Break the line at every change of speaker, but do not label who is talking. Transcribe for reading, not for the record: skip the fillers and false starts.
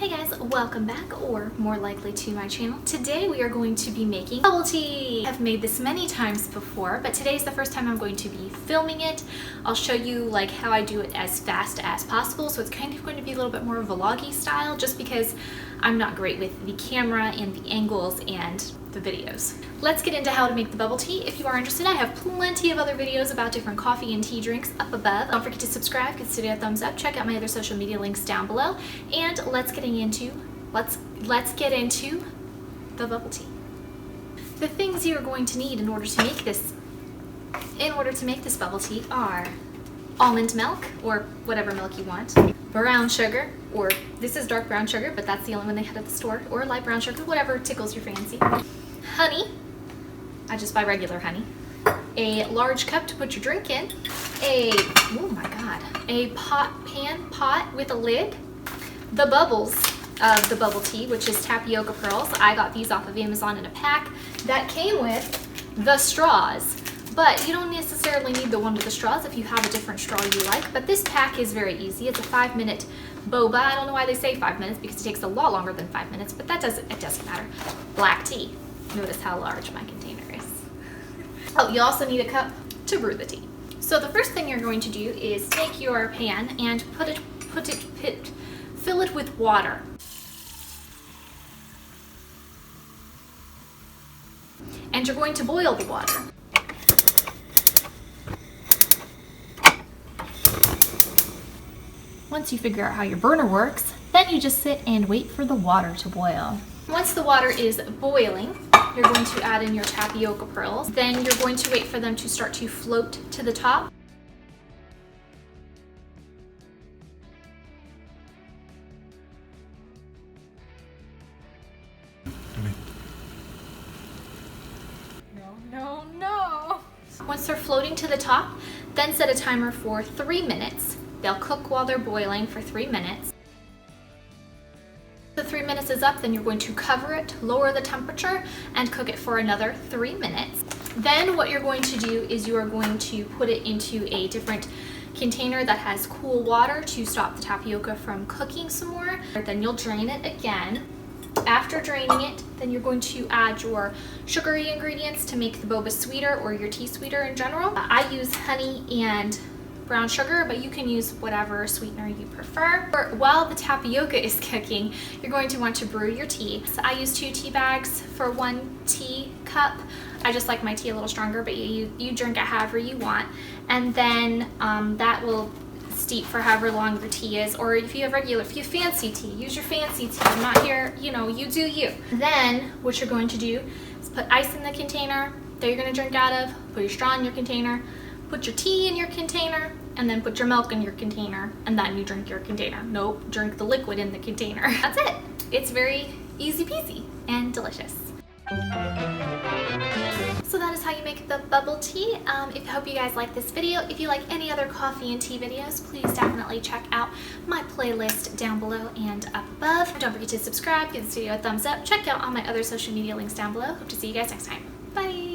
Hey guys, welcome back, or more likely to my channel. Today we are going to be making bubble tea. I've made this many times before, but today's the first time I'm going to be filming it. I'll show you like how I do it as fast as possible, so it's kind of going to be a little bit more vloggy style, just because I'm not great with the camera and the angles and the videos. Let's get into how to make the bubble tea. If you are interested, I have plenty of other videos about different coffee and tea drinks up above. Don't forget to subscribe, give this video a thumbs up, check out my other social media links down below, and let's get into the bubble tea. The things you're going to need in order to make this bubble tea are almond milk, or whatever milk you want, brown sugar, or this is dark brown sugar, but that's the only one they had at the store, or light brown sugar, whatever tickles your fancy. Honey, I just buy regular honey. A large cup to put your drink in. A pot with a lid. The bubbles of the bubble tea, which is tapioca pearls. I got these off of Amazon in a pack that came with the straws. But you don't necessarily need the one with the straws if you have a different straw you like. But this pack is very easy. It's a 5-minute boba. I don't know why they say 5 minutes, because it takes a lot longer than 5 minutes, but it doesn't matter. Black tea. Notice how large my container is. Oh, you also need a cup to brew the tea. So the first thing you're going to do is take your pan and fill it with water. And you're going to boil the water. Once you figure out how your burner works, then you just sit and wait for the water to boil. Once the water is boiling, you're going to add in your tapioca pearls. Then you're going to wait for them to start to float to the top. No. Once they're floating to the top, then set a timer for 3 minutes. They'll cook while they're boiling for 3 minutes. The 3 minutes is up, then you're going to cover it, lower the temperature, and cook it for another 3 minutes. Then what you're going to do is you are going to put it into a different container that has cool water to stop the tapioca from cooking some more. Then you'll drain it again. After draining it, then you're going to add your sugary ingredients to make the boba sweeter, or your tea sweeter in general. I use honey and brown sugar, but you can use whatever sweetener you prefer. While the tapioca is cooking, you're going to want to brew your tea. So I use 2 tea bags for 1 tea cup. I just like my tea a little stronger, but you drink it however you want. And then that will steep for however long your tea is, or if you have fancy tea, use your fancy tea. I'm not here, you do you. Then what you're going to do is put ice in the container that you're going to drink out of, put your straw in your container, put your tea in your container, and then put your milk in your container, and then you drink your container. Nope, drink the liquid in the container. That's it. It's very easy peasy and delicious. So that is how you make the bubble tea. I hope you guys like this video. If you like any other coffee and tea videos, please definitely check out my playlist down below and up above. Don't forget to subscribe, give this video a thumbs up, check out all my other social media links down below. Hope to see you guys next time. Bye!